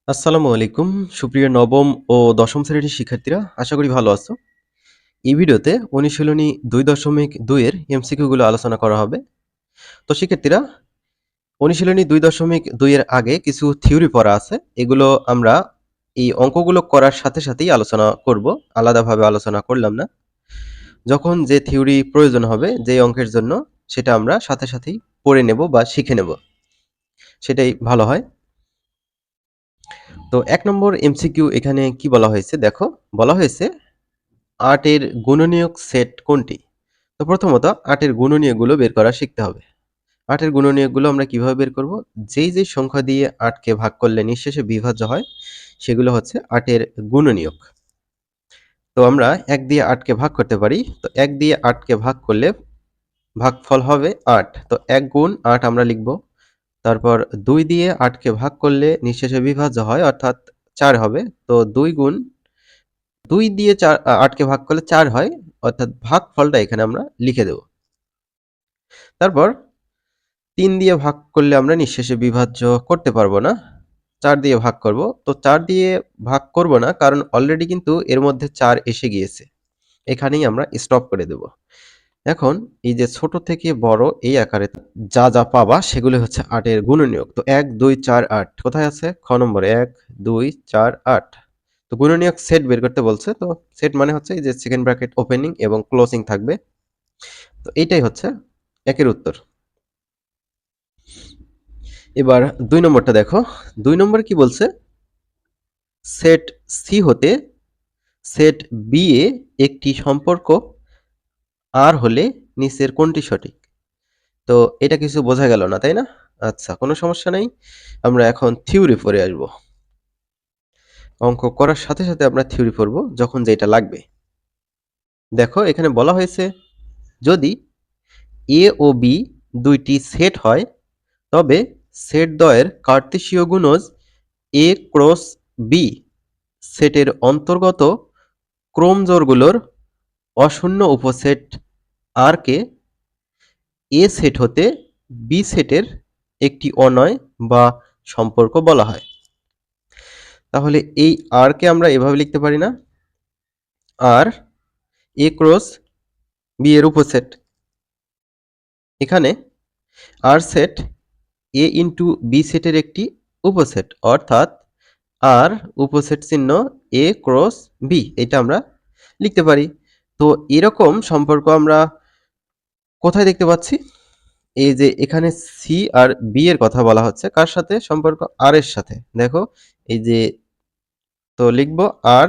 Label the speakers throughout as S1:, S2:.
S1: আসসালামু আলাইকুম সুপ্রিয় নবম ও দশম শ্রেণীর শিক্ষার্থীরা, আশা করি ভালো আছো। এই ভিডিওতে অনুশীলনী 2.2 এর এমসিকিউ গুলো আলোচনা করা হবে। তো শিক্ষার্থীরা, অনুশীলনী 2.2 এর আগে কিছু থিওরি পড়া আছে। এগুলো আমরা এই অঙ্কগুলো করার সাথে সাথেই আলোচনা করব, আলাদাভাবে আলোচনা করলাম না। যখন যে থিওরি প্রয়োজন হবে যে অঙ্কের জন্য, সেটা আমরা সাথে সাথেই পড়ে নেব বা শিখে নেব, সেটাই ভালো হয়। তো 1 নম্বর এমসিকিউ এখানে কি বলা হয়েছে দেখো। বলা হয়েছে ৮ এর গুণনীয়ক সেট কোনটি? তো প্রথমত ৮ এর গুণনীয়কগুলো বের করা শিখতে হবে। ৮ এর গুণনীয়কগুলো আমরা কিভাবে বের করব? যেই সংখ্যা দিয়ে ৮ কে ভাগ করলে নিঃশেষে বিভাজ্য হয়, সেগুলো হচ্ছে ৮ এর গুণনীয়ক। তো আমরা ১ দিয়ে ৮ কে ভাগ করতে পারি। তো ১ দিয়ে ৮ কে ভাগ করলে ভাগফল হবে ৮। তো ১ গুণ ৮ আমরা লিখব। তারপর ২ দিয়ে ৮ কে ভাগ করলে নিঃশেষে বিভাজ্য হয়, অর্থাৎ ৪ হবে। তো ২ গুণ ২ দিয়ে ৮ কে ভাগ করলে ৪ হয়, অর্থাৎ ভাগফলটা এখানে আমরা লিখে দেব। তারপর ৩ দিয়ে ভাগ করলে আমরা নিঃশেষে বিভাজ্য করতে পারবো না, ৪ দিয়ে ভাগ করব। তো ৪ দিয়ে ভাগ করব না, কারণ অলরেডি কিন্তু এর মধ্যে ৪ এসে গিয়েছে। এখানেই আমরা স্টপ করে দেব। এখন এই যে ছোট থেকে বড় এই আকারে যা পাবা সেগুলো হচ্ছে ৮ এর গুণনীয়ক। তো ১ ২ ৪ ৮ কোথায় আছে? খ নম্বরে ১ ২ ৪ ৮। তো গুণনীয়ক সেট বের করতে বলছে। তো সেট মানে হচ্ছে এই যে সেকেন্ড ব্র্যাকেট ওপেনিং এবং ক্লোজিং থাকবে। তো এইটাই হচ্ছে ১ এর উত্তর। এবার ২ নম্বরটা দেখো। ২ নম্বরে কি বলছে? সেট সি হতে সেট বি এ একটি সম্পর্ক আর হলে নিচের কোনটি সঠিক? তো এটা কিছু বোঝা গেল না, তাই না? আচ্ছা, কোনো সমস্যা নাই। আমরা এখন থিওরি পড়ে আসব। অঙ্ক করার সাথে সাথে আমরা থিওরি পড়ব যখন যেটা লাগবে। দেখো এখানে বলা হয়েছে, যদি এ ও বি দুইটি সেট হয়, তবে সেট দ্বয়ের কার্তেশীয় গুণজ এ ক্রস বি সেটের অন্তর্গত ক্রমজোড়গুলোর অশূন্য উপসেট আর কে এ সেট হতে বি সেটের একটি অনয় বা সম্পর্ক বলা হয়। তাহলে এই আর কে আমরা এভাবে লিখতে পারি না? আর এ ক্রস বি এর উপসেট। এখানে আর সেট এ ইন্টু বি সেটের একটি উপসেট, অর্থাৎ আর উপসেট চিহ্ন এ ক্রস বি, এটা আমরা লিখতে পারি। তো এরকম সম্পর্ক আমরা কোথায় দেখতে পাচ্ছি? এই যে এখানে সি আর বি এর কথা বলা হচ্ছে, কার সাথে সম্পর্ক? আর এর সাথে। দেখো এই যে, তো লিখবো আর,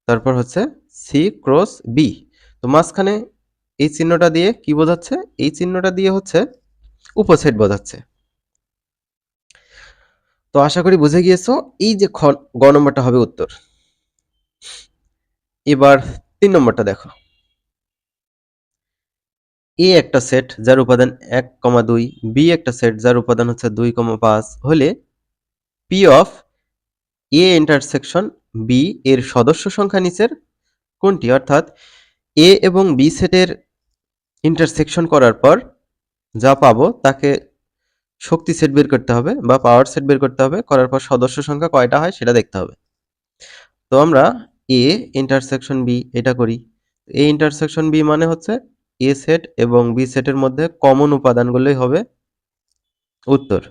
S1: তারপর হচ্ছে সি ক্রস বি। তো মাঝখানে এই চিহ্নটা দিয়ে কি বোঝাচ্ছে? এই চিহ্নটা দিয়ে হচ্ছে উপসেট বোঝাচ্ছে। তো আশা করি বুঝে গিয়েছো। এই যে গ নম্বরটা হবে উত্তর। এবার ৩ নম্বরটা দেখো। এ একটা সেট যার উপাদান ১,২, বি একটা সেট যার উপাদান হচ্ছে ২,৫ হলে P of A intersection B এর সদস্য সংখ্যা নিচের কোনটি? অর্থাৎ এ এবং বি সেটের ইন্টারসেকশন করার পর যা পাবো তাকে শক্তি সেট বের করতে হবে বা পাওয়ার সেট বের করতে হবে। করার পর সদস্য সংখ্যা কয়টা হয় সেটা দেখতে হবে। তো আমরা এ ইন্টারসেকশন বি এটা করি। এ ইন্টারসেকশন বি মানে হচ্ছে এ সেট এবং বি সেটের মধ্যে কমন উপাদানগুলোই হবে উত্তর।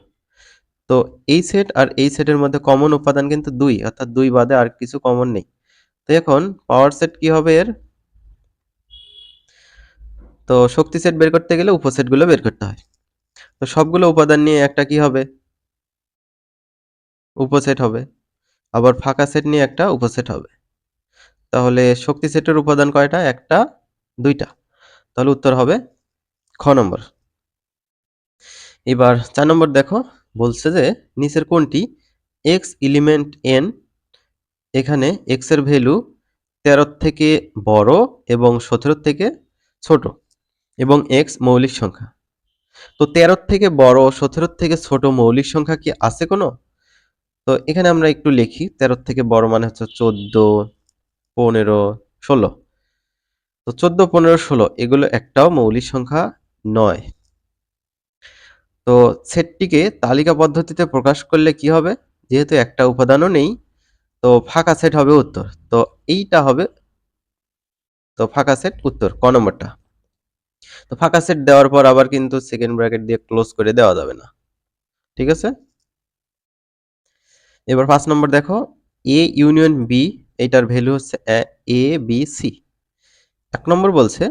S1: তো এই সেট আর এই সেটের মধ্যে কমন উপাদান কিন্তু ২, অর্থাৎ ২ বাদে আর কিছু কমন নেই। তো এখন পাওয়ার সেট কি হবে এর? তো শক্তি সেট বের করতে গেলে উপসেটগুলো বের করতে হয়। তো সবগুলো উপাদান নিয়ে একটা কি হবে? উপসেট হবে। আবার ফাঁকা সেট নিয়ে একটা উপসেট হবে। তাহলে শক্তি সেটের উপাদান কয়টা? ১টা, ২টা। তাহলে উত্তর হবে খ নম্বর। এবার ৪ নম্বর দেখো। বলছে যে নিচের কোনটি এক্স এলিমেন্ট এন, এখানে এক্স এর ভ্যালু ১৩ থেকে বড় এবং ১৭ থেকে ছোট এবং এক্স মৌলিক সংখ্যা। তো ১৩ থেকে বড়, ১৭ থেকে ছোট মৌলিক সংখ্যা কি আছে কোনো? তো এখানে আমরা একটু লিখি। ১৩ থেকে বড় মানে হচ্ছে ১৪, ১৫, ১৬। তো ১৪, ১৫, ১৬ এগুলো একটাও মৌলিক সংখ্যা নয়। তো সেটটিকে তালিকা পদ্ধতিতে প্রকাশ করলে কি হবে? যেহেতু একটা উপাদানও নেই, তো ফাঁকা সেট হবে উত্তর। তো এইটা হবে, তো ফাঁকা সেট উত্তর ক নম্বরটা। তো ফাঁকা সেট দেওয়ার পর আবার কিন্তু সেকেন্ড ব্র্যাকেট দিয়ে ক্লোজ করে দেওয়া যাবে না, ঠিক আছে। এবার 5 নম্বর দেখো, এ ইউনিয়ন বি, এইটার ভ্যালু হচ্ছে এ বি সি। 1 নম্বর বলছে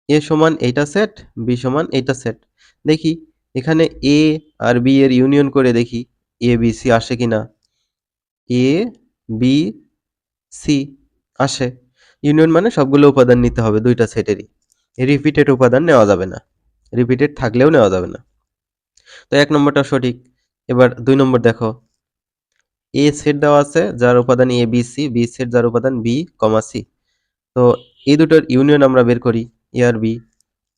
S1: এ সমান এইটা সেট, বি সমান এইটা সেট। দেখি এখানে এ আর বি এর ইউনিয়ন করে দেখি এ বি সি আসে কিনা। এ বি সি আসে। ইউনিয়ন মানে সবগুলো উপাদান নিতে হবে দুইটা সেটেরই। রিপিটেড উপাদান নেওয়া যাবে না, রিপিটেড থাকলেও নেওয়া যাবে না। তো 1 নম্বরটা সঠিক। এবার 2 নম্বর দেখো, এ সেট দেওয়া আছে যার উপাদান A B C, B set যার উপাদান বি কমা সি। তো এই দুটোর ইউনিয়ন আমরা বের করি, এ আর বি।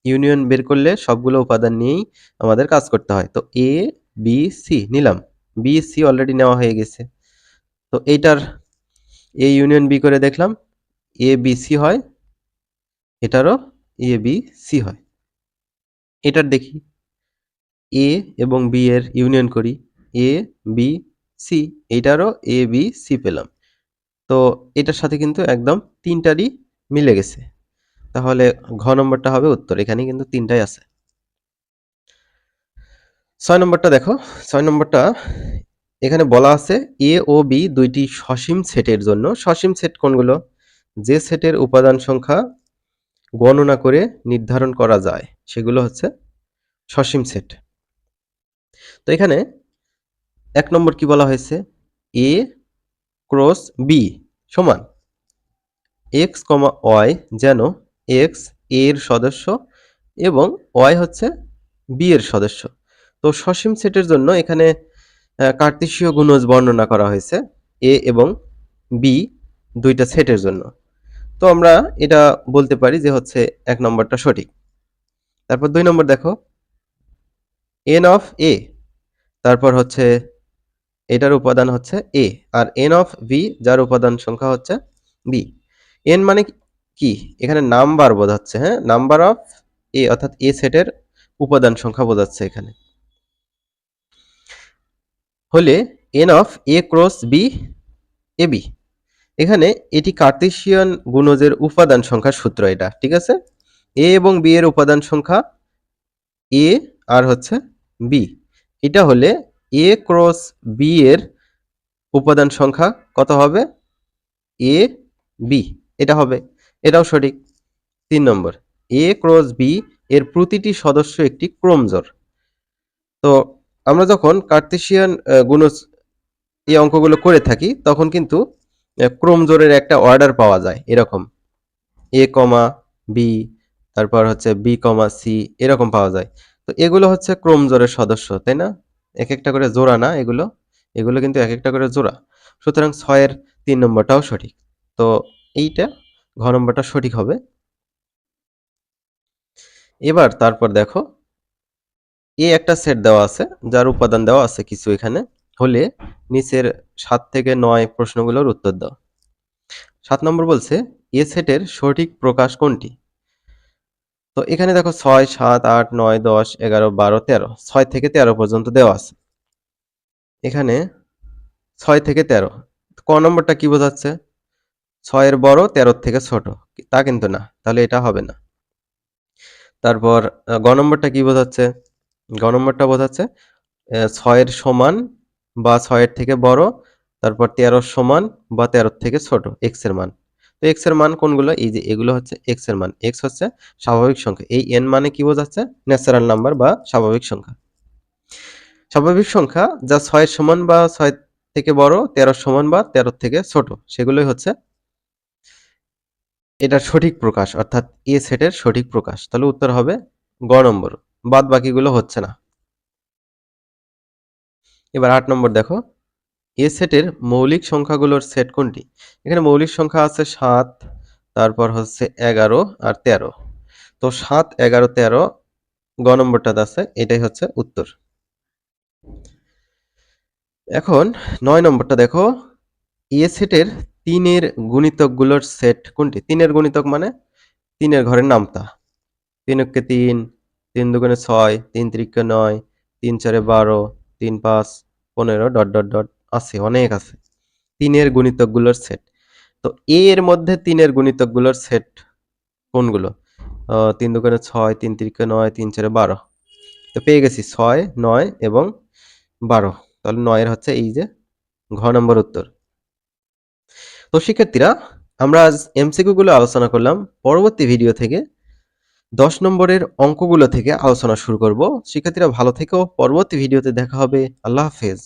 S1: ইউনিয়ন বের করলে সবগুলো উপাদান নিয়েই আমাদের কাজ করতে হয়। তো এ বি সি নিলাম, বি সি অলরেডি নেওয়া হয়ে গেছে। তো এইটার এ ইউনিয়ন বি করে দেখলাম এ বি সি হয়, এটারও এ বি সি হয়। এটার দেখি এ এবং বি এর ইউনিয়ন করি, A B C, এইটারও A B C পেলাম। তো এটার সাথে কিন্তু একদম তিনটারই মিলে গেছে। তাহলে ঘ নম্বরটা হবে উত্তর, এখানে কিন্তু তিনটাই আছে। 6 নম্বরটা দেখো, 6 নম্বরটা এখানে বলা আছে এ ও বি দুইটি সসীম সেটের জন্য, সসীম সেট কোনগুলো? যে সেটের উপাদান সংখ্যা গণনা করে নির্ধারণ করা যায় সেগুলো হচ্ছে সসীম সেট। তো এখানে 1 নম্বর কি বলা হয়েছে? এ ক্রস বি সমান এক্স কমা ওয়াই, যেন এক্স এ এর সদস্য এবং ওয়াই হচ্ছে বি এর সদস্য। তো সসীম সেটের জন্য এখানে কার্তেশীয় গুণজ বর্ণনা করা হয়েছে এ এবং বি দুইটা সেটের জন্য। তো আমরা এটা বলতে পারি যে হচ্ছে 1 নম্বরটা সঠিক। তারপর 2 নম্বর দেখো, এন অফ এ, তারপর হচ্ছে এটার উপাদান হচ্ছে এ, আর এন অফ বি যার উপাদান সংখ্যা হচ্ছে বি। এন মানে কি? এখানে নাম্বার বোঝাচ্ছে, হ্যাঁ, নাম্বার অফ এ, অর্থাৎ এ সেটের উপাদান সংখ্যা বোঝাচ্ছে এখানে। হলে N of A cross B A B, এখানে এটি কার্তেশিয়ান গুণজের উপাদান সংখ্যার সূত্র, এটা ঠিক আছে। এ এবং বি এর উপাদান সংখ্যা এ আর হচ্ছে বি, এটা হলে এ ক্রস বি এর উপাদান সংখ্যা কত হবে? এ বি, এটা হবে, এটাও সঠিক। 3 নম্বর, এ ক্রস বি এর প্রতিটি সদস্য একটি ক্রমজোড়। তো আমরা যখন কার্তেশিয়ান গুণজ এই অঙ্কগুলো করে থাকি তখন কিন্তু ক্রমজোড়ের একটা অর্ডার পাওয়া যায় এরকম, এ কমা বি, তারপর হচ্ছে বি কমা সি, এরকম পাওয়া যায়। তো এগুলো হচ্ছে ক্রমজোড়ের সদস্য, তাই না? এক একটা করে জোড়া না এগুলো, এগুলো কিন্তু এক একটা করে জোড়া। সুতরাং 6 এর 3 নম্বরটাও সঠিক। তো এইটা ঘ নম্বরটা সঠিক হবে। এবার তারপর দেখো, এ একটা সেট দেওয়া আছে যার উপাদান দেওয়া আছে কিছু এখানে, হলে নিচের 7 থেকে 9 প্রশ্নগুলোর উত্তর দাও। 7 নম্বর বলছে এ সেটের সঠিক প্রকাশ কোনটি? তো এখানে দেখো 6, 7, 8, 9, 10, 11, 12, 13, 6 থেকে 13 পর্যন্ত দেওয়া আছে। এখানে 6 থেকে 13, ক নম্বরটা কি বোঝাচ্ছে? 6 এর বড় 13 থেকে ছোট, তা কিন্তু না, তাহলে এটা হবে না। তারপর গ নম্বরটা কি বোঝাচ্ছে? গ নম্বরটা বোঝাচ্ছে 6 এর সমান বা 6 এর থেকে বড়, তারপর 13 সমান বা 13 থেকে ছোট এক্স এর মান। তো এক্স এর মান কোনগুলো? এই যে এগুলো হচ্ছে এক্স এর মান। এক্স হচ্ছে স্বাভাবিক সংখ্যা। এই এন মানে কি বোঝাচ্ছে? ন্যাচারাল নাম্বার বা স্বাভাবিক সংখ্যা। স্বাভাবিক সংখ্যা যা 6 এর সমান বা 6 থেকে বড়, 13 সমান বা 13 থেকে ছোট, সেগুলোই হচ্ছে এটার সঠিক প্রকাশ, অর্থাৎ এ সেটের সঠিক প্রকাশ। তাহলে উত্তর হবে গ নম্বর, বাদ বাকিগুলো হচ্ছে না। এবার 8 নম্বর দেখো, এ সেটের মৌলিক সংখ্যাগুলোর সেট কোনটি? এখানে মৌলিক সংখ্যা আছে 7, তারপর হচ্ছে 11 আর 13। তো 7, 11, 13 গ নম্বরটাতে আছে, এটাই হচ্ছে উত্তর। এখন 9 নম্বরটা দেখো, এ সেটের 3 এর গুণিতকগুলোর সেট কোনটি? 3 এর গুণিতক মানে 3 এর ঘরের নামতা। 3 একে 3, 3 দুগুণে 6, 3 তিরিকে 9, 3 চারে 12, 3 5 15 ডট ডট ডট আছে, অনেক আছে। 3 এর গুণিতকগুলোর সেট। তো a এর মধ্যে 3 এর গুণিতকগুলোর সেট কোনগুলো? 3 দুগুণে 6, 3 তিরিকে 9, 3 চারে 12। তো পেয়ে গেছি 6, 9 এবং 12। তাহলে 9 এর হচ্ছে এই যে ঘ নম্বর উত্তর। তো শিক্ষার্থীরা, আমরা আজ এমসিকিউ গুলো আলোচনা করলাম। পরবর্তী ভিডিও থেকে 10 নম্বরের অঙ্কগুলো থেকে আলোচনা শুরু করব। শিক্ষার্থীরা ভালো থেকো। পরবর্তী ভিডিওতে দেখা হবে। আল্লাহ হাফেজ।